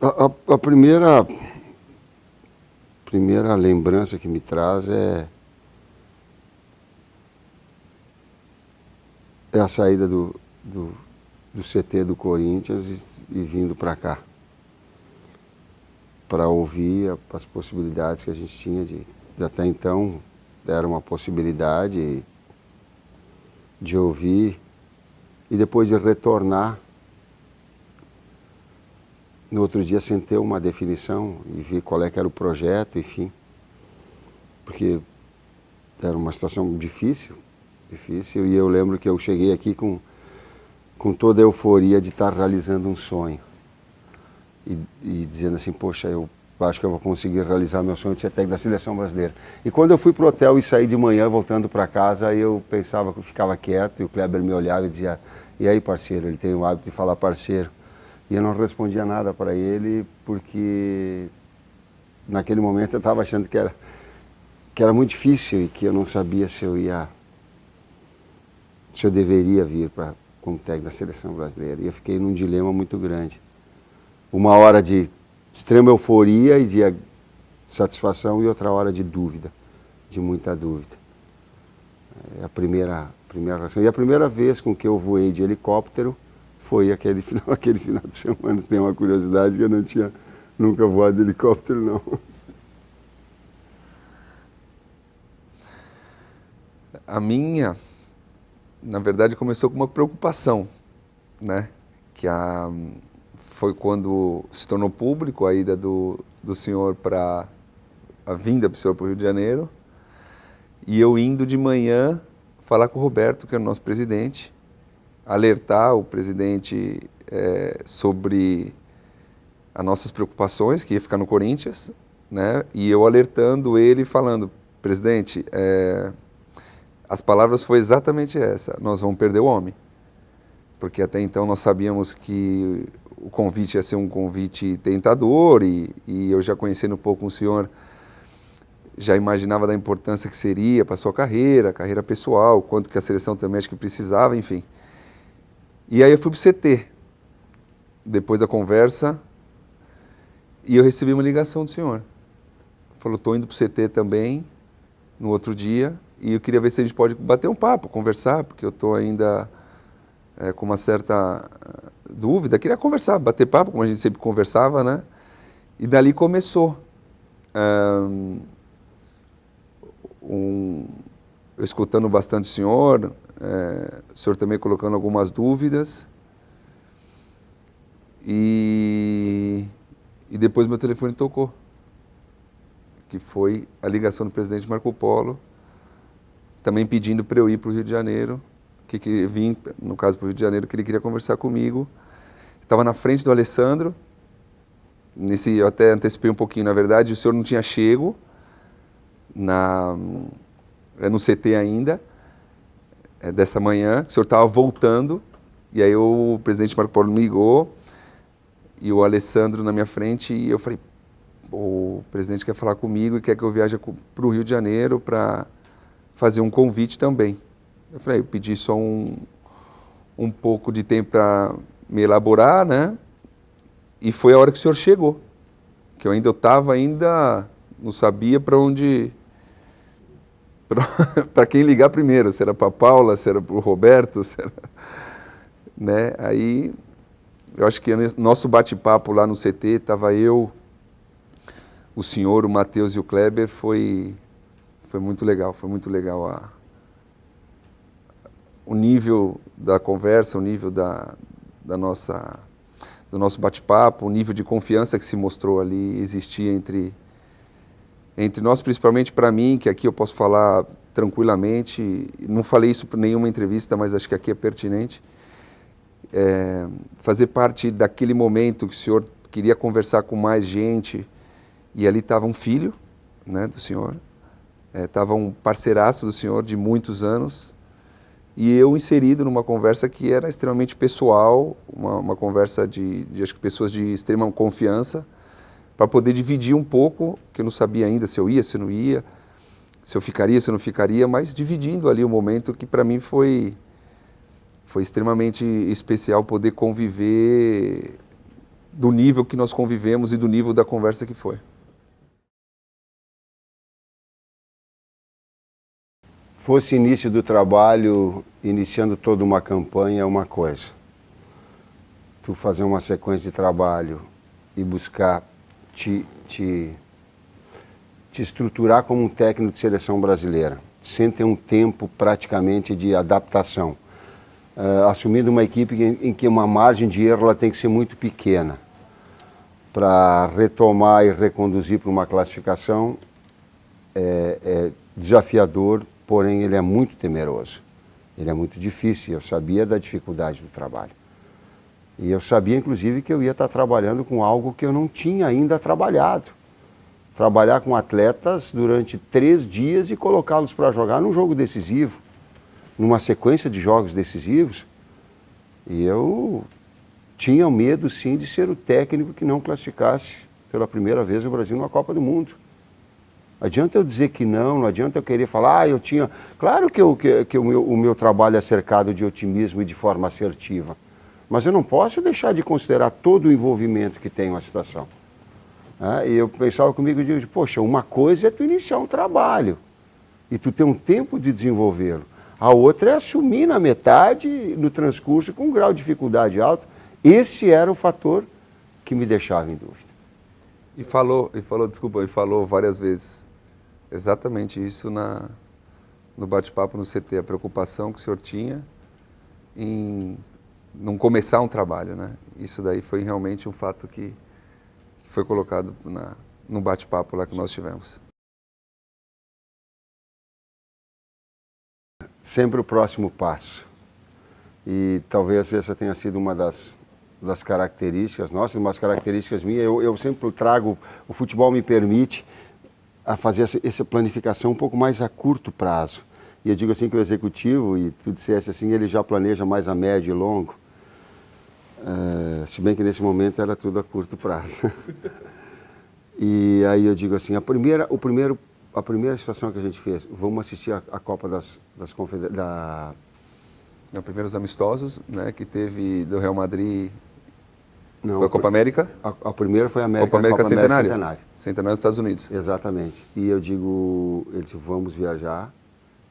A primeira lembrança que me traz é a saída do CT do Corinthians e vindo para cá, para ouvir as possibilidades que a gente tinha de até então era uma possibilidade de ouvir e depois de retornar no outro dia sem ter uma definição e ver qual é que era o projeto, enfim, porque era uma situação difícil, e eu lembro que eu cheguei aqui com toda a euforia de estar realizando um sonho e dizendo assim, poxa, eu acho que eu vou conseguir realizar meu sonho de ser técnico da seleção brasileira. E quando eu fui pro hotel e saí de manhã voltando para casa, eu pensava que eu ficava quieto e o Kleber me olhava e dizia, e aí parceiro, ele tem o hábito de falar parceiro. E eu não respondia nada para ele porque naquele momento eu estava achando que era muito difícil e que eu não sabia se eu deveria vir como técnico da seleção brasileira. E eu fiquei num dilema muito grande. Uma hora de extrema euforia e de satisfação e outra hora de dúvida, de muita dúvida. É a primeira reação. E a primeira vez com que eu voei de helicóptero foi aquele final de semana. Tem uma curiosidade que eu não tinha nunca voado de helicóptero, não. A minha, na verdade, começou com uma preocupação, né? Foi quando se tornou público a ida do senhor a vinda do senhor para o Rio de Janeiro, e eu indo de manhã falar com o Roberto, que é o nosso presidente, alertar o presidente sobre as nossas preocupações, que ia ficar no Corinthians, né? E eu alertando ele, falando, presidente, as palavras foi exatamente essa, nós vamos perder o homem. Porque até então nós sabíamos que o convite ia ser um convite tentador e eu já conhecendo um pouco o senhor, já imaginava da importância que seria para a sua carreira pessoal, quanto que a seleção também acho que precisava, enfim. E aí eu fui para o CT, depois da conversa, e eu recebi uma ligação do senhor. Falou, estou indo para o CT também, no outro dia, e eu queria ver se a gente pode bater um papo, conversar, porque eu estou ainda com uma certa dúvida, queria conversar, bater papo, como a gente sempre conversava, né? E dali começou. Eu escutando bastante o senhor também colocando algumas dúvidas, e depois meu telefone tocou, que foi a ligação do presidente Marco Polo, também pedindo para eu ir para o Rio de Janeiro, que vim, no caso, para o Rio de Janeiro, que ele queria conversar comigo. Estava na frente do Alessandro, eu até antecipei um pouquinho, na verdade, o senhor não tinha chego no CT ainda, dessa manhã, o senhor estava voltando, e aí o presidente Marco Polo me ligou, e o Alessandro na minha frente, e eu falei, o presidente quer falar comigo e quer que eu viaje para o Rio de Janeiro para fazer um convite também. Eu falei, eu pedi só um pouco de tempo para me elaborar, né? E foi a hora que o senhor chegou, que eu estava não sabia para onde, para quem ligar primeiro, se era para a Paula, se era para o Roberto, se era, né? Aí, eu acho que nosso bate-papo lá no CT, estava eu, o senhor, o Matheus e o Kleber, foi muito legal, o nível da conversa, o nível do nosso bate-papo, o nível de confiança que se mostrou ali, existia entre nós, principalmente para mim, que aqui eu posso falar tranquilamente, não falei isso por nenhuma entrevista, mas acho que aqui é pertinente, fazer parte daquele momento que o senhor queria conversar com mais gente, e ali estava um filho, né, do senhor, estava um parceiraço do senhor de muitos anos, e eu inserido numa conversa que era extremamente pessoal, uma conversa de acho que pessoas de extrema confiança, para poder dividir um pouco, que eu não sabia ainda se eu ia, se eu não ia, se eu ficaria, se eu não ficaria, mas dividindo ali o momento que para mim foi extremamente especial poder conviver do nível que nós convivemos e do nível da conversa que foi. Fosse início do trabalho, iniciando toda uma campanha é uma coisa. Tu fazer uma sequência de trabalho e buscar te estruturar como um técnico de seleção brasileira, sem ter um tempo praticamente de adaptação, assumindo uma equipe em que uma margem de erro ela tem que ser muito pequena para retomar e reconduzir para uma classificação é desafiador, porém ele é muito temeroso, ele é muito difícil. Eu sabia da dificuldade do trabalho e eu sabia inclusive que eu ia estar trabalhando com algo que eu não tinha ainda trabalhado. Trabalhar com atletas durante 3 dias e colocá-los para jogar num jogo decisivo, numa sequência de jogos decisivos. E eu tinha medo, sim, de ser o técnico que não classificasse pela primeira vez o Brasil numa Copa do Mundo. Adianta eu dizer que não adianta eu querer falar, eu tinha... Claro que o meu trabalho é cercado de otimismo e de forma assertiva, mas eu não posso deixar de considerar todo o envolvimento que tem uma situação. E eu pensava comigo e digo, poxa, uma coisa é tu iniciar um trabalho e tu ter um tempo de desenvolvê-lo. A outra é assumir na metade, no transcurso, com um grau de dificuldade alto. Esse era o fator que me deixava em dúvida. E falou várias vezes exatamente isso no bate-papo no CT, a preocupação que o senhor tinha em não começar um trabalho, né? Isso daí foi realmente um fato que foi colocado no bate-papo lá que nós tivemos. Sempre o próximo passo. E talvez essa tenha sido uma das características nossas, umas características minhas. Eu sempre trago, o futebol me permite a fazer essa planificação um pouco mais a curto prazo. E eu digo assim que o executivo, e tu disseste assim, ele já planeja mais a médio e longo. Se bem que nesse momento era tudo a curto prazo. E aí eu digo assim, a primeira situação que a gente fez, vamos assistir a Copa das Confederações. Primeiros amistosos, né, que teve do Real Madrid. Não, foi a Copa América? A primeira foi a América, Copa América Centenário. Centenário dos Estados Unidos. Exatamente. E eu digo, ele disse, vamos viajar.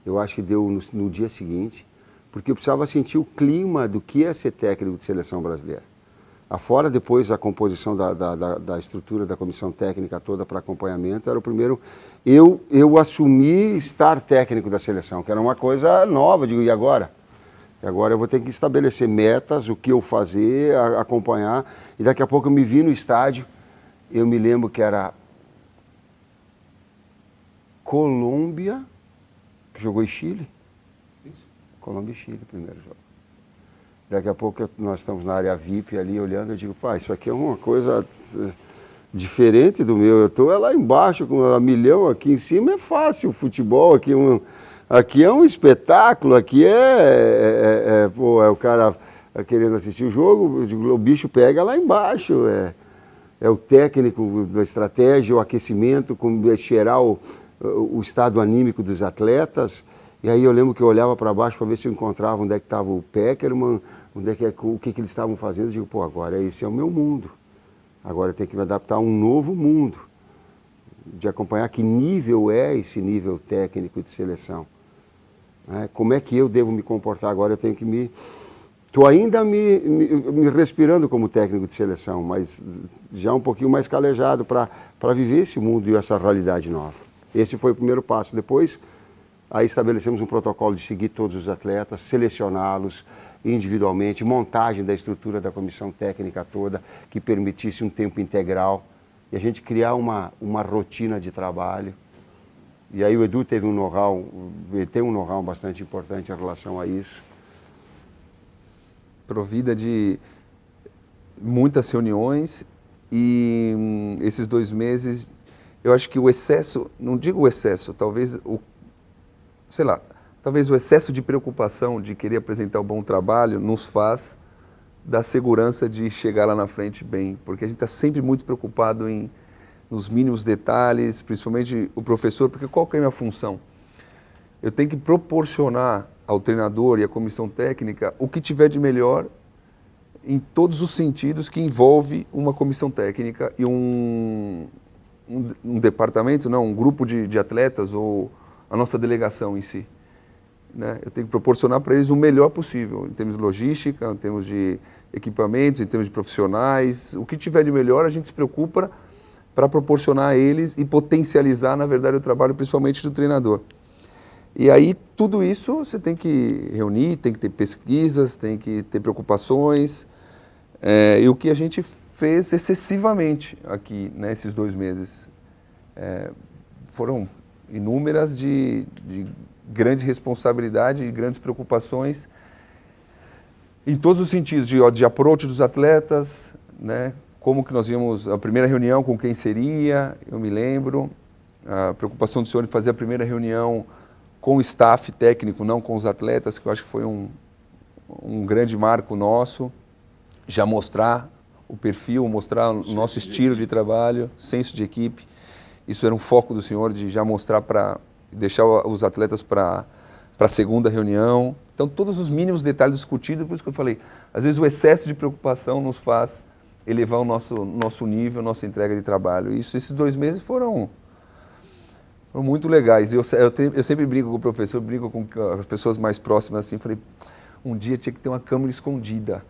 Eu acho que deu no dia seguinte, porque eu precisava sentir o clima do que é ser técnico de seleção brasileira. Afora depois a composição da estrutura da comissão técnica toda para acompanhamento, era o primeiro, eu assumi estar técnico da seleção, que era uma coisa nova, digo, e agora? E agora eu vou ter que estabelecer metas, o que eu fazer, acompanhar, e daqui a pouco eu me vi no estádio, eu me lembro que era Colômbia, que jogou em Chile. Isso. Colômbia e Chile, primeiro jogo. Daqui a pouco nós estamos na área VIP ali olhando, eu digo, pá, isso aqui é uma coisa diferente do meu, eu estou lá embaixo com 1 milhão, aqui em cima é fácil, o futebol, aqui é um espetáculo, aqui é o cara querendo assistir o jogo, o bicho pega lá embaixo, é o técnico da estratégia, o aquecimento, como é cheirar o estado anímico dos atletas. E aí eu lembro que eu olhava para baixo para ver se eu encontrava onde é que estava o Peckerman, o que eles estavam fazendo. Eu digo, pô, agora esse é o meu mundo. Agora eu tenho que me adaptar a um novo mundo, de acompanhar que nível é esse nível técnico de seleção. Como é que eu devo me comportar agora? Eu tenho que estou ainda me respirando como técnico de seleção, mas já um pouquinho mais calejado para viver esse mundo e essa realidade nova. Esse foi o primeiro passo. Depois, aí estabelecemos um protocolo de seguir todos os atletas, selecioná-los individualmente, montagem da estrutura da comissão técnica toda, que permitisse um tempo integral, e a gente criar uma rotina de trabalho. E aí o Edu teve um know-how, ele tem um know-how bastante importante em relação a isso. Provida de muitas reuniões e esses 2 meses, eu acho que o excesso, não digo o excesso, talvez o excesso de preocupação de querer apresentar um bom trabalho nos faz dar segurança de chegar lá na frente bem, porque a gente está sempre muito preocupado nos mínimos detalhes, principalmente o professor, porque qual que é a minha função? Eu tenho que proporcionar ao treinador e à comissão técnica o que tiver de melhor em todos os sentidos que envolve uma comissão técnica e um departamento, não, um grupo de atletas ou a nossa delegação em si. Né? Eu tenho que proporcionar para eles o melhor possível, em termos de logística, em termos de equipamentos, em termos de profissionais. O que tiver de melhor, a gente se preocupa para proporcionar a eles e potencializar, na verdade, o trabalho, principalmente do treinador. E aí, tudo isso você tem que reunir, tem que ter pesquisas, tem que ter preocupações. E o que a gente fez excessivamente aqui, nesses 2 meses. Foram inúmeras de grande responsabilidade e grandes preocupações em todos os sentidos, de approach dos atletas, né? Como que nós íamos, a primeira reunião, com quem seria, eu me lembro, a preocupação do senhor de fazer a primeira reunião com o staff técnico, não com os atletas, que eu acho que foi um grande marco nosso, já mostrar o perfil, mostrar o nosso estilo de trabalho, senso de equipe. Isso era um foco do senhor, de já mostrar para deixar os atletas para a segunda reunião. Então, todos os mínimos detalhes discutidos, por isso que eu falei, às vezes o excesso de preocupação nos faz elevar o nosso nível, nossa entrega de trabalho. Esses 2 meses foram muito legais. Eu sempre brinco com o professor, brinco com as pessoas mais próximas, assim, falei, um dia tinha que ter uma câmera escondida,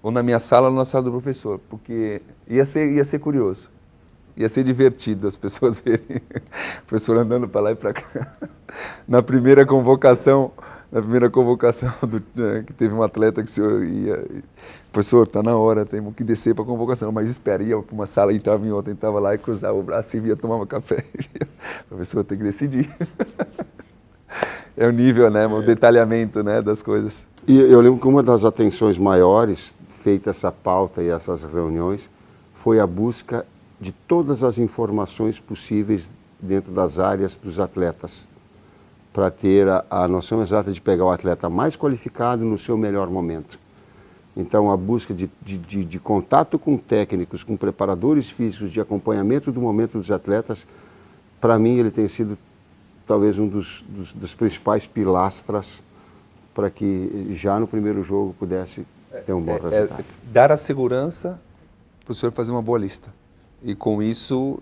ou na minha sala ou na sala do professor, porque ia ser curioso. Ia ser divertido as pessoas verem o professor andando para lá e para cá. Na primeira convocação, que teve um atleta que o senhor ia... Professor, está na hora, temos que descer para a convocação. Mas espera, ia para uma sala, entrava em outra, entrava lá e cruzava o braço e ia tomar um café. Professor, tem que decidir. É o nível, né, o detalhamento, né, das coisas. E eu lembro que uma das atenções maiores, feita essa pauta e essas reuniões, foi a busca de todas as informações possíveis dentro das áreas dos atletas, para ter a noção exata de pegar o atleta mais qualificado no seu melhor momento. Então, a busca de contato com técnicos, com preparadores físicos, de acompanhamento do momento dos atletas, para mim ele tem sido talvez um dos principais pilastras para que já no primeiro jogo pudesse ter um bom resultado. Dar a segurança para o senhor fazer uma boa lista. E com isso,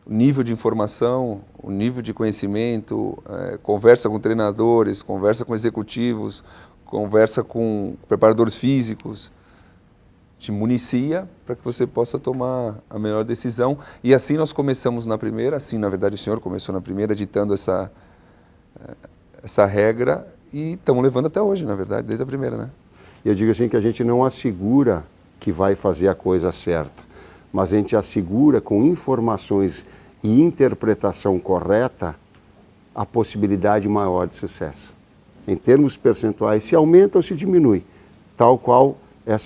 o nível de informação, o nível de conhecimento, conversa com treinadores, conversa com executivos, conversa com preparadores físicos, te municia para que você possa tomar a melhor decisão. E assim nós começamos na primeira, assim na verdade o senhor começou na primeira, ditando essa regra e estamos levando até hoje, na verdade, desde a primeira, né? E eu digo assim que a gente não assegura que vai fazer a coisa certa, mas a gente assegura com informações e interpretação correta a possibilidade maior de sucesso. Em termos percentuais, se aumenta ou se diminui, tal qual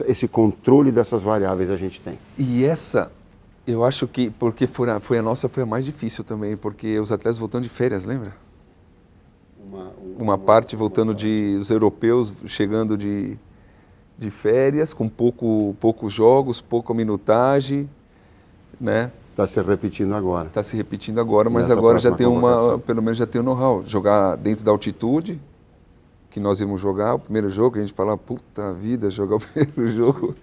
esse controle dessas variáveis a gente tem. E eu acho que, porque foi a mais difícil também, porque os atletas voltando de férias, lembra? Uma parte voltando os europeus chegando de férias, com poucos jogos, pouca minutagem, né? Está se repetindo agora. Está se repetindo agora, mas agora já tem pelo menos já tem o know-how. Jogar dentro da altitude, que nós íamos jogar, o primeiro jogo, a gente fala, puta vida, jogar o primeiro jogo,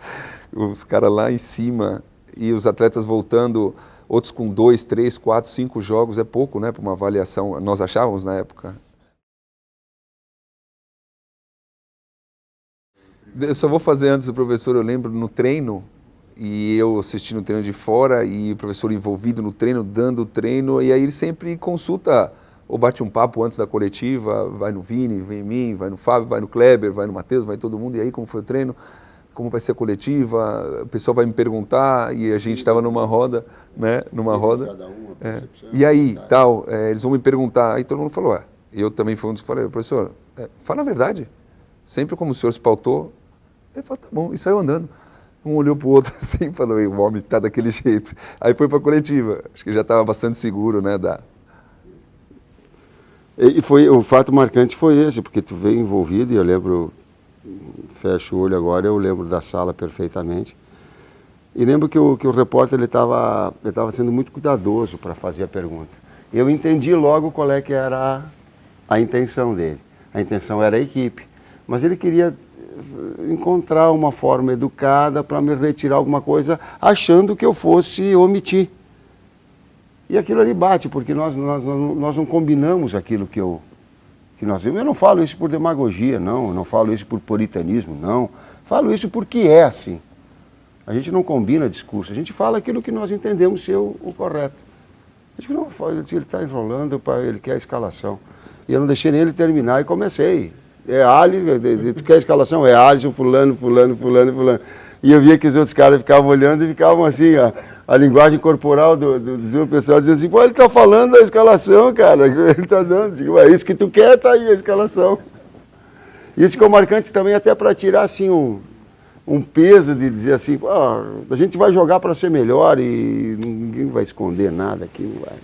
os caras lá em cima, e os atletas voltando, outros com 2, 3, 4, 5 jogos, é pouco, né, para uma avaliação, nós achávamos na época. Eu só vou fazer antes do professor, eu lembro no treino, e eu assistindo o treino de fora, e o professor envolvido no treino, dando o treino, e aí ele sempre consulta, ou bate um papo antes da coletiva, vai no Vini, vem em mim, vai no Fábio, vai no Kleber, vai no Matheus, vai todo mundo, e aí como foi o treino, como vai ser a coletiva, o pessoal vai me perguntar, e a gente estava numa roda, né, e aí, tal, eles vão me perguntar, aí todo mundo falou, eu também fui um dos que falei, professor, fala a verdade, sempre como o senhor se pautou, ele falou, tá bom, e saiu andando. Um olhou para o outro assim e falou, o homem está daquele jeito. Aí foi para a coletiva, acho que já estava bastante seguro, né, E o fato marcante foi esse, porque tu veio envolvido, e eu lembro, fecho o olho agora, eu lembro da sala perfeitamente. E lembro que o repórter ele estava sendo muito cuidadoso para fazer a pergunta. Eu entendi logo qual é que era a intenção dele. A intenção era a equipe. mas ele queria encontrar uma forma educada para me retirar alguma coisa, achando que eu fosse omitir. E aquilo ali bate, porque nós não combinamos aquilo que nós... Eu não falo isso por demagogia, não. Eu não falo isso por puritanismo, não. Falo isso porque é assim. A gente não combina discurso, a gente fala aquilo que nós entendemos ser o correto. A gente não fala, ele está enrolando, ele quer a escalação. E eu não deixei nem ele terminar e comecei. É Alisson, tu quer a escalação? É Alisson, fulano. E eu via que os outros caras ficavam olhando e ficavam assim, a linguagem corporal do pessoal dizia assim, pô, ele está falando da escalação, cara, ele está dando. Digo, é isso que tu quer, tá aí a escalação. Isso ficou marcante também até para tirar assim um peso de dizer assim, a gente vai jogar para ser melhor e ninguém vai esconder nada aqui, não vai.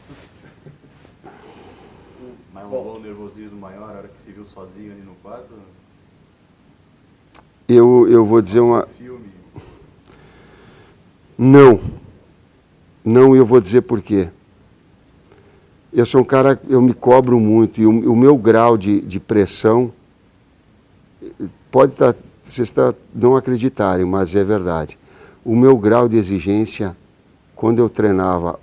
Mas rolou um nervosismo maior na hora que se viu sozinho ali no quarto? Eu vou dizer uma... Filme. Não, eu vou dizer por quê. Eu sou um cara, eu me cobro muito e o meu grau de pressão pode estar, vocês não acreditarem, mas é verdade. O meu grau de exigência, quando eu treinava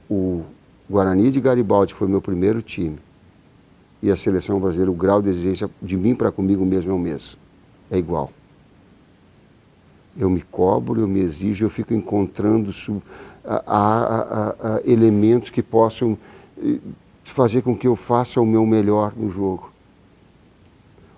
o Guarani de Garibaldi, que foi meu primeiro time, e a seleção brasileira, o grau de exigência de mim para comigo mesmo é o mesmo. É igual. Eu me cobro, eu me exijo, eu fico encontrando elementos que possam fazer com que eu faça o meu melhor no jogo.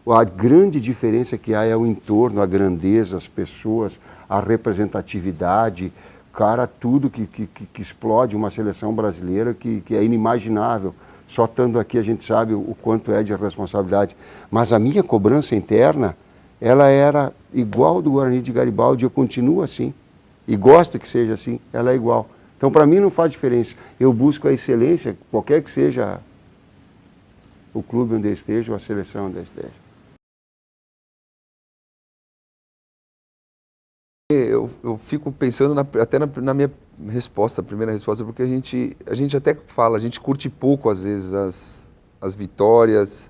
A grande diferença que há é o entorno, a grandeza, as pessoas, a representatividade, cara, tudo que explode uma seleção brasileira que é inimaginável. Só estando aqui a gente sabe o quanto é de responsabilidade. Mas a minha cobrança interna, ela era igual do Guarani de Garibaldi, eu continuo assim. E gosto que seja assim, ela é igual. Então, para mim, não faz diferença. Eu busco a excelência, qualquer que seja o clube onde eu esteja ou a seleção onde eu esteja. Eu fico pensando até na minha resposta, a primeira resposta, porque a gente até fala, a gente curte pouco às vezes as vitórias,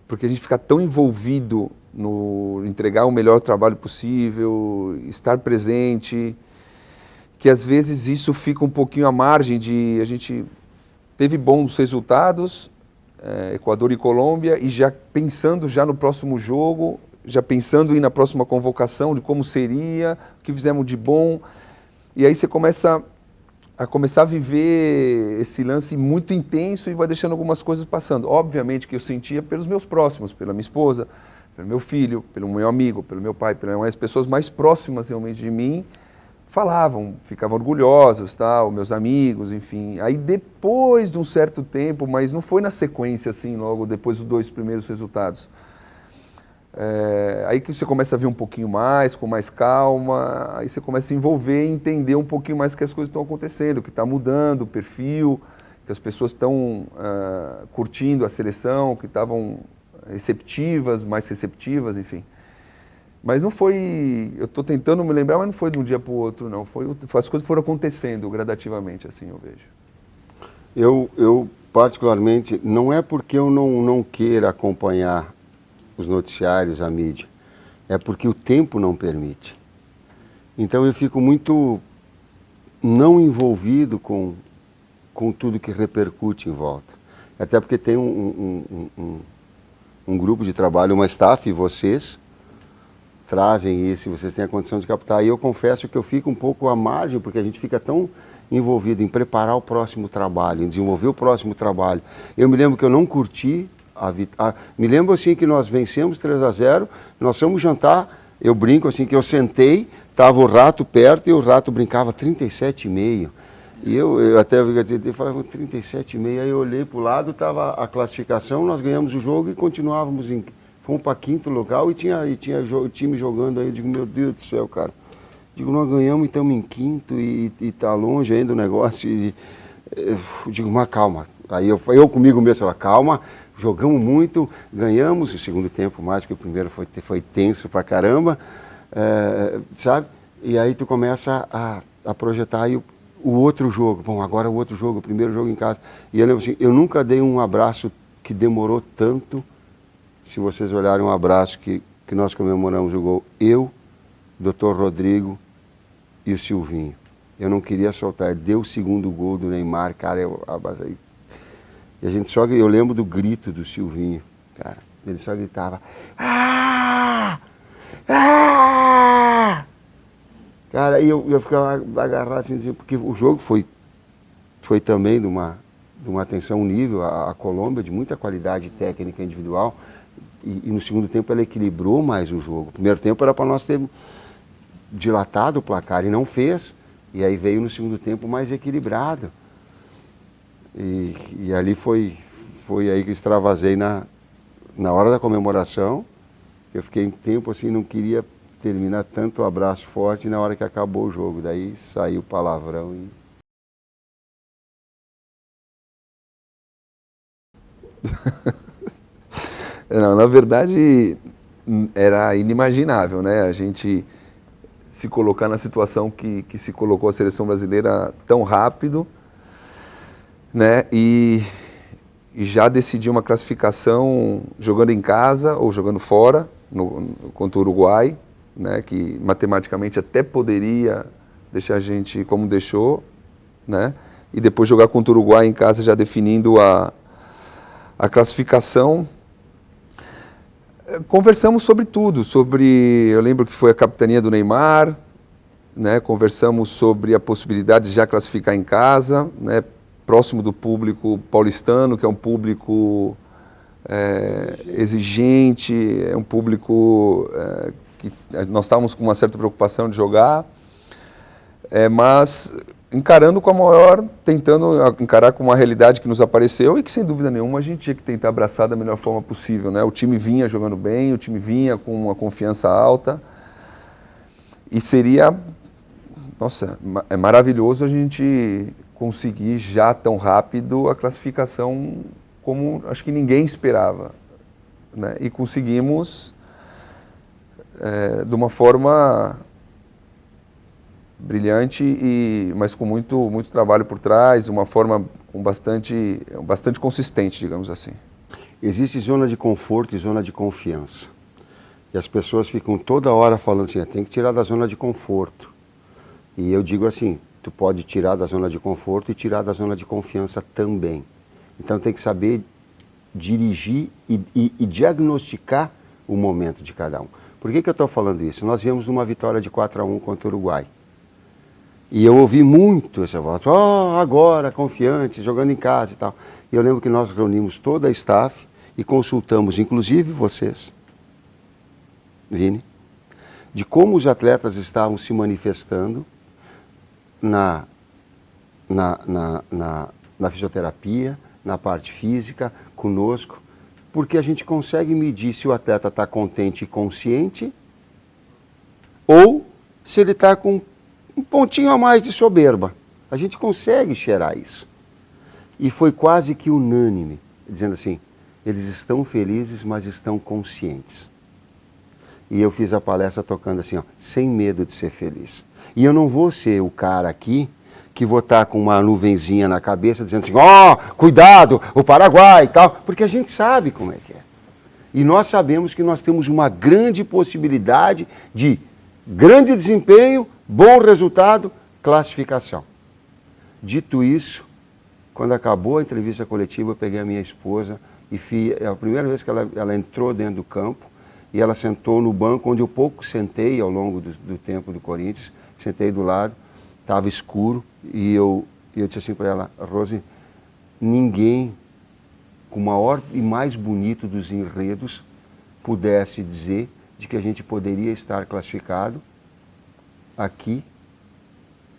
porque a gente fica tão envolvido no entregar o melhor trabalho possível, estar presente, que às vezes isso fica um pouquinho à margem de... A gente teve bons resultados, Equador e Colômbia, e já pensando já no próximo jogo, já pensando em ir na próxima convocação, de como seria, o que fizemos de bom, e aí você começa a viver esse lance muito intenso e vai deixando algumas coisas passando. Obviamente que eu sentia pelos meus próximos, pela minha esposa, pelo meu filho, pelo meu amigo, pelo meu pai, pelas as pessoas mais próximas realmente de mim, falavam, ficavam orgulhosos, tal, meus amigos, enfim. Aí depois de um certo tempo, mas não foi na sequência assim, logo depois dos 2 primeiros resultados, aí que você começa a ver um pouquinho mais, com mais calma, aí você começa a se envolver e entender um pouquinho mais que as coisas estão acontecendo, que está mudando o perfil, que as pessoas estão curtindo a seleção, que estavam receptivas, mais receptivas, enfim. Mas não foi, eu estou tentando me lembrar, mas não foi de um dia para o outro, não. As coisas foram acontecendo gradativamente, assim eu vejo. Eu particularmente, não é porque eu não queira acompanhar os noticiários, a mídia, é porque o tempo não permite. Então eu fico muito não envolvido com tudo que repercute em volta. Até porque tem um grupo de trabalho, uma staff, e vocês trazem isso, vocês têm a condição de captar. E eu confesso que eu fico um pouco à margem, porque a gente fica tão envolvido em preparar o próximo trabalho, em desenvolver o próximo trabalho. Eu me lembro que eu não curti me lembro assim que nós vencemos 3-0, nós fomos jantar, eu brinco assim que eu sentei, estava o Rato perto e o Rato brincava 37,5. E eu até falava 37,5, aí eu olhei para o lado, estava a classificação, nós ganhamos o jogo e continuávamos, fomos para 5º lugar e tinha o time jogando aí, eu digo, meu Deus do céu, cara. Digo, nós ganhamos e estamos em 5º e está longe ainda o negócio. Eu digo, mas calma. Aí eu comigo mesmo, falei, calma. Jogamos muito, ganhamos o segundo tempo mais, que o primeiro foi tenso pra caramba, sabe? E aí tu começa a projetar aí o outro jogo. Bom, agora o outro jogo, o primeiro jogo em casa. E eu lembro assim, eu nunca dei um abraço que demorou tanto se vocês olharem um abraço que nós comemoramos o gol, eu, Dr. Rodrigo e o Silvinho. Eu não queria soltar, deu o segundo gol do Neymar, cara, e a gente só, eu lembro do grito do Silvinho, cara, ele só gritava, ah! Ah! Cara, e eu ficava agarrado assim, porque o jogo foi também de uma atenção, um nível, a Colômbia de muita qualidade técnica individual, e no segundo tempo ela equilibrou mais o jogo. O primeiro tempo era para nós ter dilatado o placar e não fez, e aí veio no segundo tempo mais equilibrado. E ali foi aí que extravasei na hora da comemoração. Eu fiquei um tempo assim, não queria terminar tanto o abraço forte, e na hora que acabou o jogo, daí saiu o palavrão e... Não, na verdade, era inimaginável, né? A gente se colocar na situação que se colocou a seleção brasileira tão rápido, né? E já decidir uma classificação jogando em casa ou jogando fora, contra o Uruguai, né? Que matematicamente até poderia deixar a gente como deixou, né? E depois jogar contra o Uruguai em casa já definindo a classificação. Conversamos sobre tudo, eu lembro que foi a capitania do Neymar, né? Conversamos sobre a possibilidade de já classificar em casa, né? Próximo do público paulistano, que é um público exigente, é um público que nós estávamos com uma certa preocupação de jogar, mas encarando com a maior, tentando encarar com uma realidade que nos apareceu e que, sem dúvida nenhuma, a gente tinha que tentar abraçar da melhor forma possível, né? O time vinha jogando bem, o time vinha com uma confiança alta e seria, nossa, é maravilhoso a gente conseguir já tão rápido a classificação como acho que ninguém esperava, né? E conseguimos de uma forma brilhante, mas com muito trabalho por trás, uma forma bastante consistente, digamos assim. Existe zona de conforto e zona de confiança. E as pessoas ficam toda hora falando assim, tem que tirar da zona de conforto. E eu digo assim, tu pode tirar da zona de conforto e tirar da zona de confiança também. Então tem que saber dirigir e diagnosticar o momento de cada um. Por que eu estou falando isso? Nós viemos numa vitória de 4-1 contra o Uruguai. E eu ouvi muito essa voz, agora, confiantes, jogando em casa e tal. E eu lembro que nós reunimos toda a staff e consultamos, inclusive vocês, Vini, de como os atletas estavam se manifestando na fisioterapia, na parte física, conosco, porque a gente consegue medir se o atleta está contente e consciente ou se ele está com um pontinho a mais de soberba. A gente consegue cheirar isso. E foi quase que unânime, dizendo assim, eles estão felizes, mas estão conscientes. E eu fiz a palestra tocando assim, sem medo de ser feliz. E eu não vou ser o cara aqui que vou estar com uma nuvenzinha na cabeça dizendo assim, cuidado, o Paraguai e tal, porque a gente sabe como é que é. E nós sabemos que nós temos uma grande possibilidade de grande desempenho, bom resultado, classificação. Dito isso, quando acabou a entrevista coletiva, eu peguei a minha esposa e é a primeira vez que ela entrou dentro do campo e ela sentou no banco onde eu pouco sentei ao longo do tempo do Corinthians, sentei do lado, estava escuro e eu disse assim para ela, Rose, ninguém com o maior e mais bonito dos enredos pudesse dizer de que a gente poderia estar classificado aqui,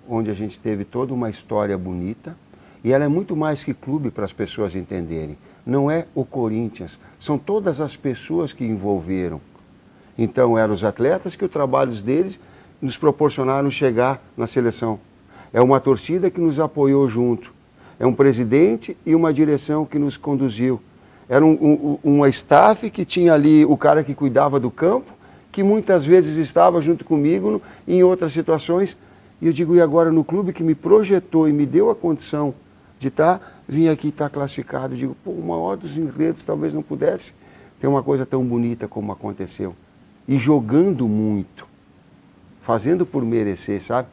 onde a gente teve toda uma história bonita, e ela é muito mais que clube para as pessoas entenderem. Não é o Corinthians, são todas as pessoas que envolveram. Então eram os atletas que o trabalho deles nos proporcionaram chegar na seleção. É uma torcida que nos apoiou junto. É um presidente e uma direção que nos conduziu. Era uma staff que tinha ali o cara que cuidava do campo, que muitas vezes estava junto comigo em outras situações. E eu digo, e agora no clube que me projetou e me deu a condição de vim aqui e estar classificado. Eu digo, o maior dos enredos talvez não pudesse tem uma coisa tão bonita como aconteceu. E jogando muito, fazendo por merecer, sabe?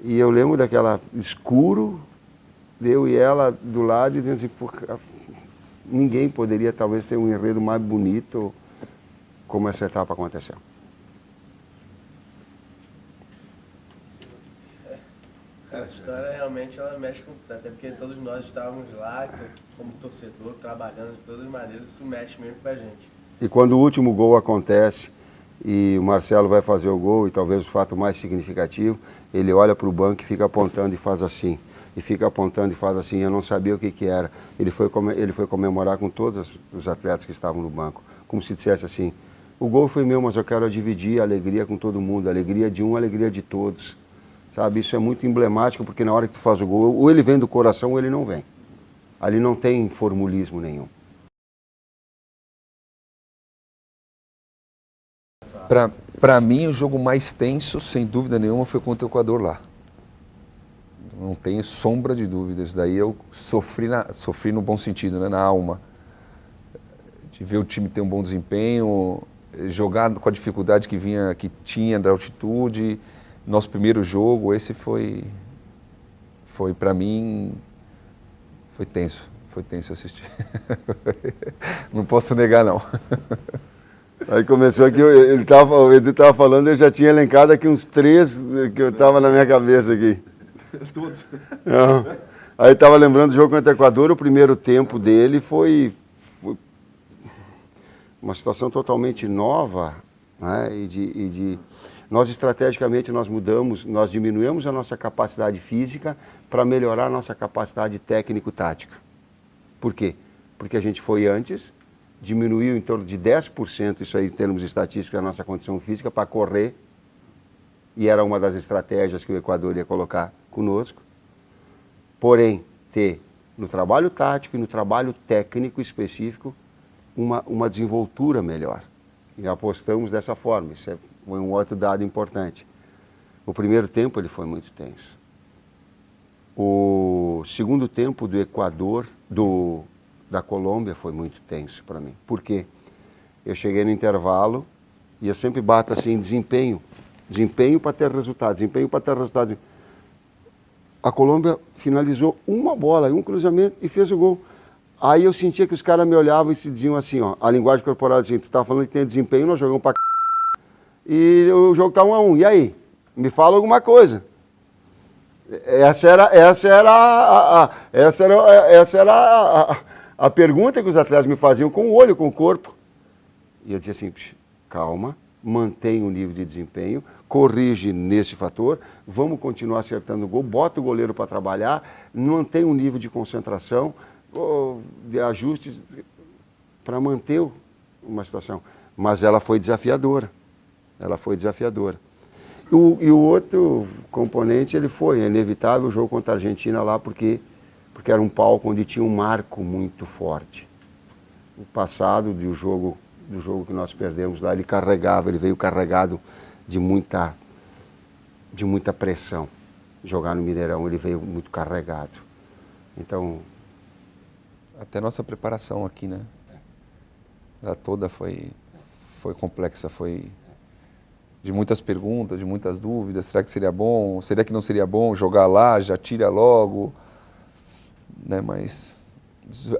E eu lembro daquela escuro, eu e ela do lado, e dizendo assim, porra, ninguém poderia talvez ter um enredo mais bonito como essa etapa aconteceu. Essa história realmente ela mexe com... Até porque todos nós estávamos lá, como torcedor, trabalhando de todas as maneiras, isso mexe mesmo com a gente. E quando o último gol acontece, e o Marcelo vai fazer o gol, e talvez o fato mais significativo, ele olha para o banco e fica apontando e faz assim. E fica apontando e faz assim, eu não sabia o que era. Ele foi comemorar com todos os atletas que estavam no banco, como se dissesse assim, o gol foi meu, mas eu quero dividir a alegria com todo mundo, a alegria de um, a alegria de todos. Sabe, isso é muito emblemático, porque na hora que tu faz o gol, ou ele vem do coração ou ele não vem. Ali não tem formulismo nenhum. Para mim, o jogo mais tenso, sem dúvida nenhuma, foi contra o Equador lá. Não tenho sombra de dúvidas. Daí eu sofri no bom sentido, né, na alma. De ver o time ter um bom desempenho, jogar com a dificuldade que tinha da altitude. Nosso primeiro jogo, esse foi para mim, foi tenso assistir. Não posso negar, não. Aí começou aqui, o Edu estava falando, eu já tinha elencado aqui uns 3 que eu estava na minha cabeça aqui. Todos. Aí estava lembrando do jogo contra o Equador, o primeiro tempo dele foi uma situação totalmente nova, né? Nós estrategicamente nós diminuímos a nossa capacidade física para melhorar a nossa capacidade técnico-tática. Por quê? Porque a gente foi antes, diminuiu em torno de 10%, isso aí em termos estatísticos, a nossa condição física para correr, e era uma das estratégias que o Equador ia colocar conosco. Porém, ter no trabalho tático e no trabalho técnico específico uma desenvoltura melhor. E apostamos dessa forma, isso foi um outro dado importante. O primeiro tempo ele foi muito tenso. O segundo tempo do Equador, da Colômbia, foi muito tenso para mim. Por quê? Eu cheguei no intervalo e eu sempre bato assim, desempenho para ter resultado, desempenho para ter resultado. A Colômbia finalizou uma bola, um cruzamento e fez o gol. Aí eu sentia que os caras me olhavam e se diziam assim, ó, a linguagem corporal assim, tu tá falando que tem desempenho, nós jogamos pra e o jogo tá 1-1, e aí? Me fala alguma coisa. Essa era a pergunta que os atletas me faziam com o olho, com o corpo. E eu dizia assim, calma, mantém o nível de desempenho, corrige nesse fator, vamos continuar acertando o gol, bota o goleiro para trabalhar, mantém um nível de concentração, de ajustes para manter uma situação. Mas ela foi desafiadora. E o outro componente, é inevitável o jogo contra a Argentina lá, porque era um palco onde tinha um marco muito forte. O passado do jogo que nós perdemos lá, ele veio carregado de muita pressão. Jogar no Mineirão, ele veio muito carregado. Então... Até nossa preparação aqui, né? Ela toda foi complexa, foi de muitas perguntas, de muitas dúvidas. Será que seria bom? Será que não seria bom jogar lá, já tira logo? Né? Mas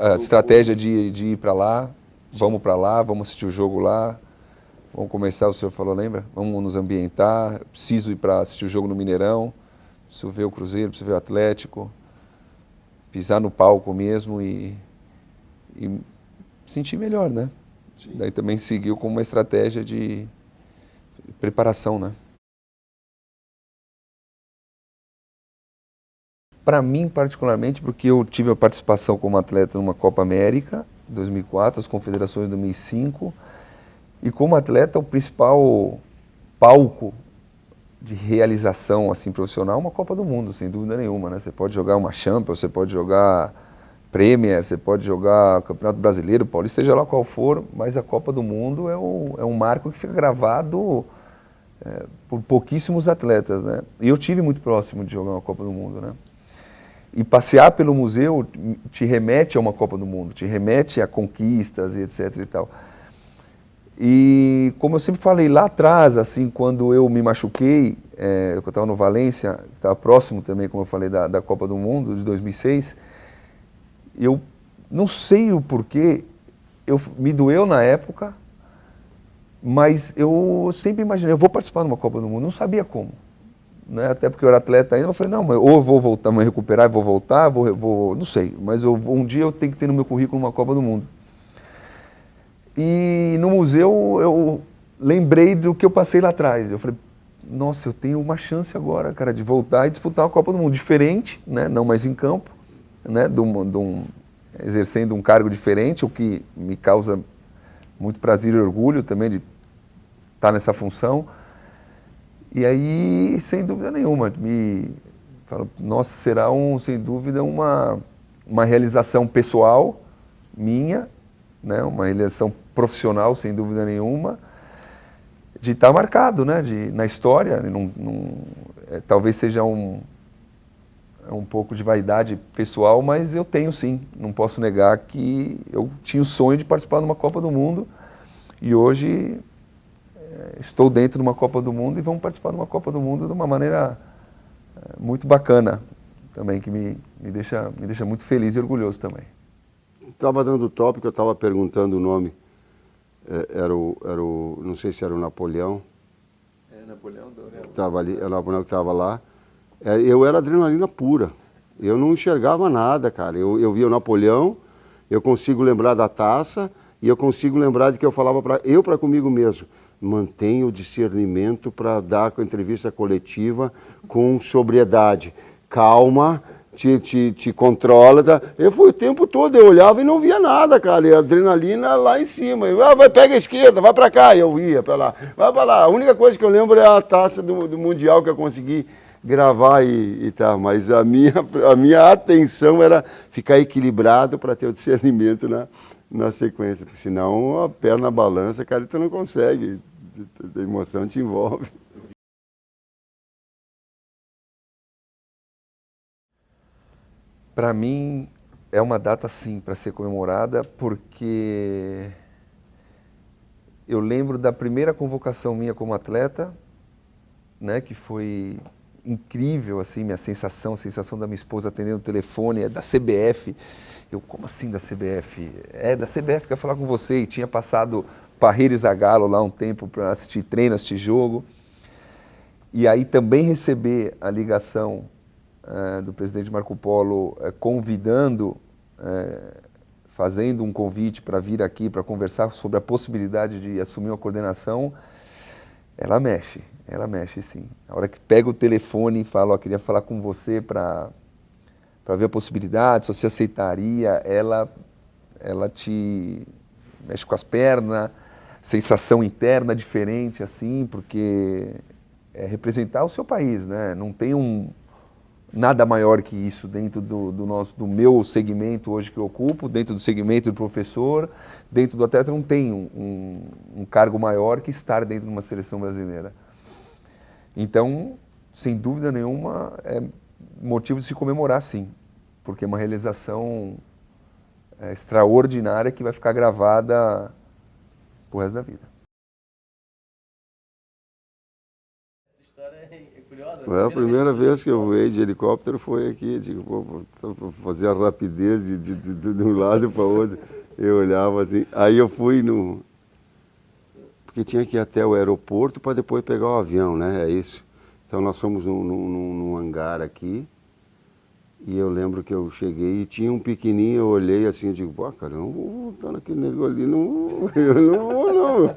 a estratégia de ir para lá, vamos assistir o jogo lá, vamos começar, o senhor falou, lembra? Vamos nos ambientar, preciso ir para assistir o jogo no Mineirão, preciso ver o Cruzeiro, preciso ver o Atlético, pisar no palco mesmo e sentir melhor, né? Sim. Daí também seguiu com uma estratégia de preparação, né? Para mim, particularmente, porque eu tive a participação como atleta numa Copa América, 2004, as Confederações 2005, e como atleta o principal palco de realização assim profissional é uma Copa do Mundo, sem dúvida nenhuma, né? Você pode jogar uma Champions, você pode jogar Premier, você pode jogar Campeonato Brasileiro, Paulista, seja lá qual for, mas a Copa do Mundo é um marco que fica gravado por pouquíssimos atletas, né? E eu tive muito próximo de jogar uma Copa do Mundo, né? E passear pelo museu te remete a uma Copa do Mundo, te remete a conquistas e etc e tal. E como eu sempre falei lá atrás, assim, quando eu me machuquei, eu estava no Valência, estava próximo também, como eu falei, da Copa do Mundo de 2006, eu não sei o porquê, me doeu na época, mas eu sempre imaginei, eu vou participar de uma Copa do Mundo, não sabia como. Né? Até porque eu era atleta ainda, eu falei, não, mas ou eu vou voltar, me recuperar, vou voltar, não sei, mas um dia eu tenho que ter no meu currículo uma Copa do Mundo. E no museu eu lembrei do que eu passei lá atrás. Eu falei, nossa, eu tenho uma chance agora, cara, de voltar e disputar a Copa do Mundo. Diferente, né? Não mais em campo, né? Exercendo um cargo diferente, o que me causa muito prazer e orgulho também de estar nessa função. E aí, sem dúvida nenhuma, me falo, nossa, será sem dúvida uma realização pessoal minha, né? Uma realização profissional, sem dúvida nenhuma, de estar marcado, né? Na história. Talvez seja um pouco de vaidade pessoal, mas eu tenho sim. Não posso negar que eu tinha o sonho de participar de uma Copa do Mundo e hoje estou dentro de uma Copa do Mundo e vamos participar de uma Copa do Mundo de uma maneira muito bacana também, que me deixa muito feliz e orgulhoso também. Estava dando o tópico, eu estava perguntando o nome, não sei se era o Napoleão. Napoleão. Estava ali, era o Napoleão que estava lá. Eu era adrenalina pura, eu não enxergava nada, cara. Eu via o Napoleão, eu consigo lembrar da taça e eu consigo lembrar de que eu falava para comigo mesmo. Mantenha o discernimento para dar a entrevista coletiva com sobriedade. Calma, te controla. Eu fui o tempo todo, eu olhava e não via nada, cara. E a adrenalina lá em cima. Pega a esquerda, vai para cá. Eu ia para lá, vai para lá. A única coisa que eu lembro é a taça do Mundial que eu consegui gravar e tá. Mas a minha atenção era ficar equilibrado para ter o discernimento na sequência, porque senão a perna balança, cara, e tu não consegue, a emoção te envolve. Para mim é uma data sim para ser comemorada, porque eu lembro da primeira convocação minha como atleta, né, que foi incrível, assim, minha sensação, a sensação da minha esposa atendendo o telefone, é da CBF. Eu, como assim da CBF? É da CBF, quer falar com você. E tinha passado Parreira e Zagallo lá um tempo para assistir treino, assistir jogo. E aí também receber a ligação do presidente Marco Polo convidando, fazendo um convite para vir aqui para conversar sobre a possibilidade de assumir uma coordenação, ela mexe sim. A hora que pega o telefone e fala, ó, queria falar com você para ver a possibilidade, se você aceitaria, ela te mexe com as pernas, sensação interna diferente, assim, porque é representar o seu país, né? Não tem nada maior que isso dentro do meu segmento hoje que eu ocupo, dentro do segmento do professor, dentro do atleta, não tem um cargo maior que estar dentro de uma seleção brasileira. Então, sem dúvida nenhuma, é motivo de se comemorar, sim, porque é uma realização extraordinária que vai ficar gravada pro resto da vida. Essa história é curiosa. A primeira vez que eu voei de helicóptero foi aqui, digo, vou fazer a rapidez de um lado para o outro. Eu olhava assim, aí eu fui porque tinha que ir até o aeroporto para depois pegar o avião, né? É isso. Então nós fomos num hangar aqui, e eu lembro que eu cheguei e tinha um pequenininho, eu olhei assim, eu digo, pô, cara, eu não vou voltar naquele negócio ali, eu não vou não.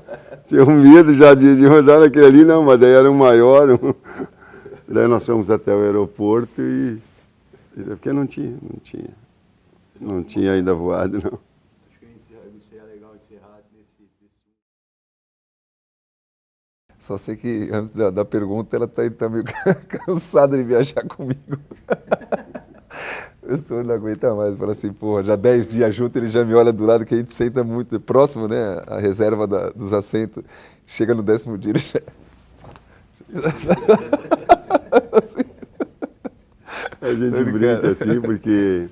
Tenho medo já de rodar naquele ali, não, mas daí era um maior. Daí nós fomos até o aeroporto porque não tinha ainda voado, não. Acho que seria legal encerrar nesse... Só sei que antes da pergunta ela tá meio cansada de viajar comigo. O senhor não aguenta mais, fala assim, porra, já 10 dias junto, ele já me olha do lado que a gente senta muito próximo, né? A reserva dos assentos. Chega no 10º dia, ele já... A gente brinca assim, porque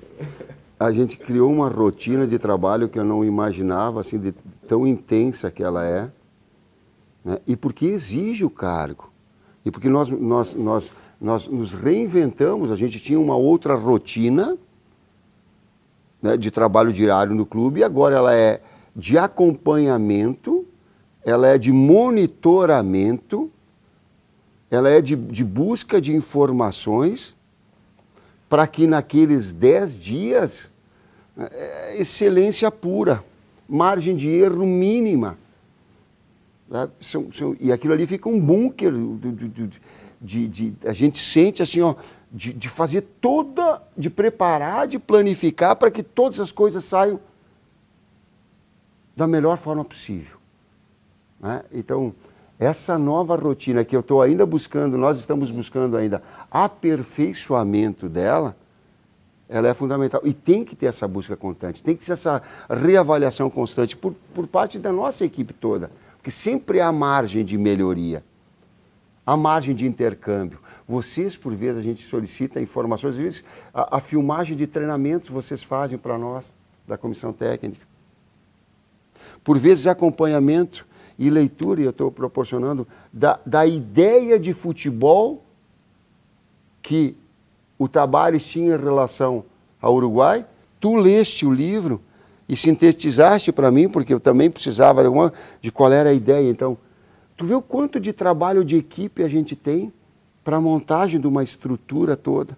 a gente criou uma rotina de trabalho que eu não imaginava, assim, de tão intensa que ela é. né? E porque exige o cargo. E porque nós nos reinventamos, a gente tinha uma outra rotina, né, de trabalho diário no clube, e agora ela é de acompanhamento, ela é de monitoramento, ela é de busca de informações, para que naqueles 10 dias, excelência pura, margem de erro mínima. Né? E aquilo ali fica um bunker, a gente sente assim, ó, de fazer de preparar, de planificar para que todas as coisas saiam da melhor forma possível. Né? Então, essa nova rotina que eu estou ainda buscando, nós estamos buscando ainda aperfeiçoamento dela, ela é fundamental. E tem que ter essa busca constante, tem que ter essa reavaliação constante por parte da nossa equipe toda, porque sempre há margem de melhoria, há margem de intercâmbio. Vocês, por vezes, a gente solicita informações, às vezes a filmagem de treinamentos vocês fazem para nós, da comissão técnica. Por vezes acompanhamento e leitura, e eu estou proporcionando, da ideia de futebol que o Tabárez tinha em relação ao Uruguai. Tu leste o livro e sintetizaste para mim, porque eu também precisava de qual era a ideia. Então, tu vê o quanto de trabalho de equipe a gente tem para a montagem de uma estrutura toda.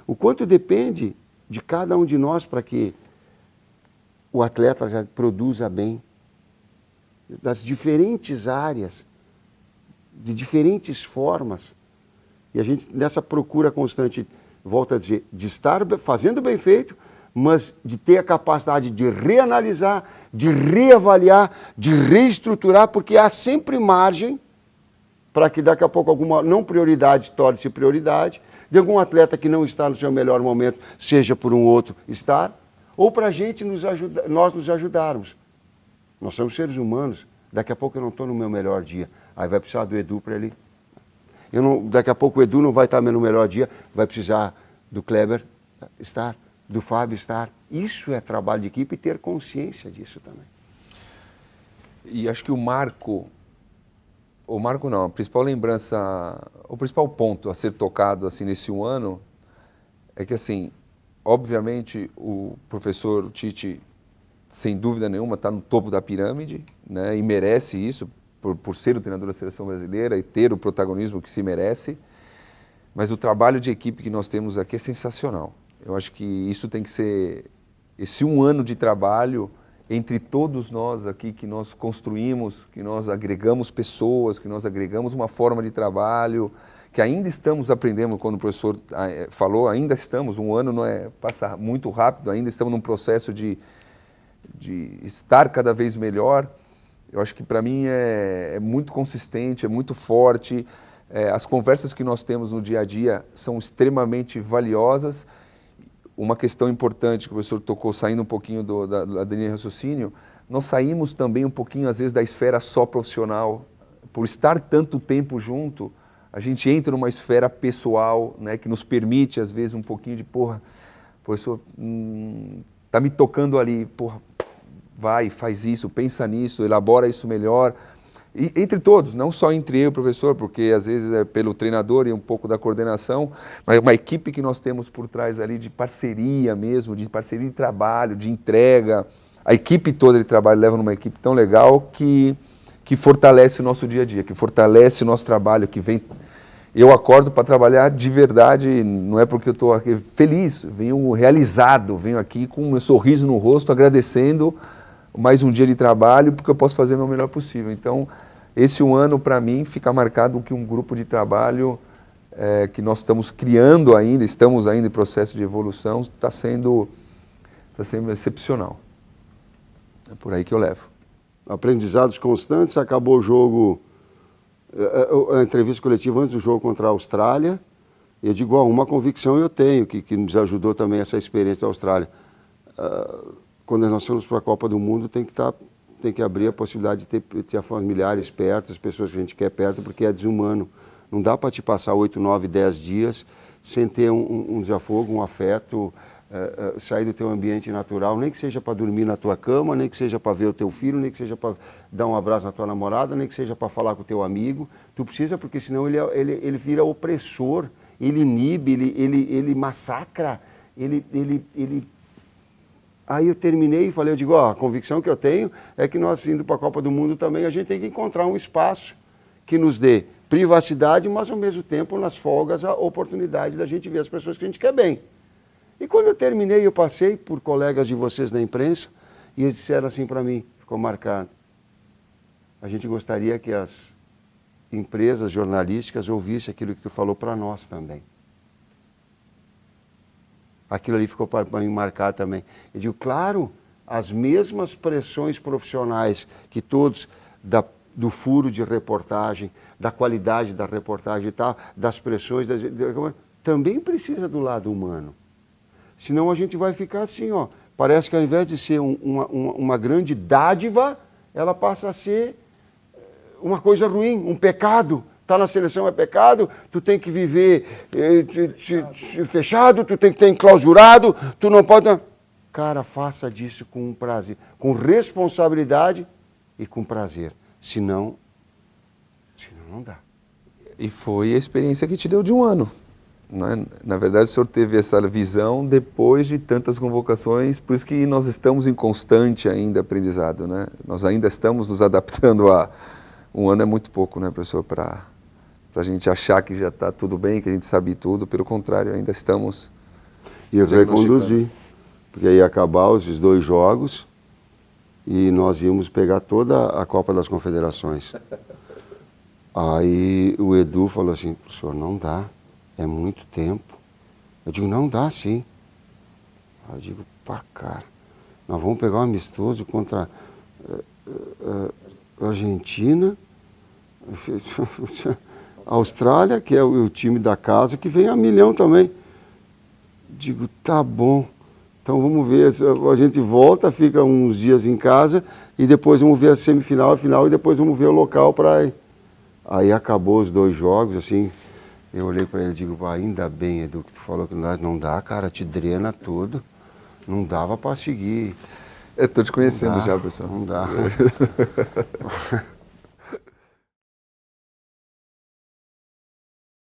O quanto depende de cada um de nós para que o atleta já produza bem, das diferentes áreas, de diferentes formas. E a gente, nessa procura constante, volta a dizer, de estar fazendo bem feito, mas de ter a capacidade de reanalisar, de reavaliar, de reestruturar, porque há sempre margem para que daqui a pouco alguma não prioridade torne-se prioridade, de algum atleta que não está no seu melhor momento, seja por um outro estar, ou para a gente nós nos ajudarmos. Nós somos seres humanos, daqui a pouco eu não estou no meu melhor dia, aí vai precisar do Edu para ele. Daqui a pouco o Edu não vai estar no melhor dia, vai precisar do Kleber estar, do Fábio estar. Isso é trabalho de equipe e ter consciência disso também. E acho que a principal lembrança, o principal ponto a ser tocado assim nesse um ano é que, assim, obviamente o professor Tite, sem dúvida nenhuma, está no topo da pirâmide, né, e merece isso, por ser o treinador da seleção brasileira e ter o protagonismo que se merece, mas o trabalho de equipe que nós temos aqui é sensacional. Eu acho que isso tem que ser, esse um ano de trabalho entre todos nós aqui, que nós construímos, que nós agregamos pessoas, que nós agregamos uma forma de trabalho, que ainda estamos aprendendo, quando o professor falou, ainda estamos, um ano não é passar muito rápido, ainda estamos num processo de estar cada vez melhor. Eu acho que para mim é muito consistente, é muito forte. As conversas que nós temos no dia a dia são extremamente valiosas. Uma questão importante que o professor tocou, saindo um pouquinho da linha de raciocínio, nós saímos também um pouquinho, às vezes, da esfera só profissional. Por estar tanto tempo junto, a gente entra numa esfera pessoal, né, que nos permite, às vezes, um pouquinho de, professor, tá me tocando ali, vai, faz isso, pensa nisso, elabora isso melhor. E, entre todos, não só entre eu e o professor, porque às vezes é pelo treinador e um pouco da coordenação, mas uma equipe que nós temos por trás ali de parceria mesmo, de parceria de trabalho, de entrega. A equipe toda de trabalho leva numa equipe tão legal que fortalece o nosso dia a dia, que fortalece o nosso trabalho, que vem... Eu acordo para trabalhar de verdade, não é porque eu estou aqui feliz, venho realizado, venho aqui com o meu sorriso no rosto, agradecendo mais um dia de trabalho, porque eu posso fazer o meu melhor possível. Então, esse um ano, para mim, fica marcado que um grupo de trabalho que nós estamos criando ainda, estamos ainda em processo de evolução, está sendo excepcional. É por aí que eu levo. Aprendizados constantes, acabou o jogo, a entrevista coletiva antes do jogo contra a Austrália, e eu digo, uma convicção eu tenho, que nos ajudou também essa experiência da Austrália. Quando nós fomos para a Copa do Mundo, tem que abrir a possibilidade de ter familiares perto, as pessoas que a gente quer perto, porque é desumano. Não dá para te passar 8, 9, 10 dias sem ter um desafogo, um afeto, sair do teu ambiente natural, nem que seja para dormir na tua cama, nem que seja para ver o teu filho, nem que seja para dar um abraço na tua namorada, nem que seja para falar com o teu amigo. Tu precisa, porque senão ele vira opressor, ele inibe, ele massacra, Aí eu terminei e falei, eu digo, a convicção que eu tenho é que nós indo para a Copa do Mundo também, a gente tem que encontrar um espaço que nos dê privacidade, mas ao mesmo tempo nas folgas a oportunidade da gente ver as pessoas que a gente quer bem. E quando eu terminei, eu passei por colegas de vocês da imprensa e eles disseram assim para mim, ficou marcado, a gente gostaria que as empresas jornalísticas ouvissem aquilo que tu falou para nós também. Aquilo ali ficou para mim marcado também. Eu digo, claro, as mesmas pressões profissionais que todos do furo de reportagem, da qualidade da reportagem e tal, das pressões, também precisa do lado humano. Senão a gente vai ficar assim, ó. Parece que ao invés de ser uma grande dádiva, ela passa a ser uma coisa ruim, um pecado. Tá na seleção é pecado, tu tem que viver fechado, tu tem que ter enclausurado, tu não pode... Cara, faça disso com prazer, com responsabilidade e com prazer. Senão não dá. E foi a experiência que te deu de um ano. Né? Na verdade, o senhor teve essa visão depois de tantas convocações, por isso que nós estamos em constante ainda aprendizado. Né? Nós ainda estamos nos adaptando a... Um ano é muito pouco, né, professor, para a gente achar que já está tudo bem, que a gente sabe tudo. Pelo contrário, ainda estamos... E reconduzir, porque aí ia acabar esses 2 jogos e nós íamos pegar toda a Copa das Confederações. Aí o Edu falou assim, senhor, não dá, é muito tempo. Eu digo, não dá sim. Aí eu digo, pá, cara, nós vamos pegar um amistoso contra a Argentina, a Austrália, que é o time da casa, que vem a milhão também. Digo, tá bom, então vamos ver, a gente volta, fica uns dias em casa e depois vamos ver a semifinal, a final e depois vamos ver o local para ir. Aí acabou os 2 jogos, assim, eu olhei para ele e digo, ainda bem, Edu, que tu falou que não dá, cara, te drena tudo, não dava para seguir. Eu estou te conhecendo já, pessoal. Não dá.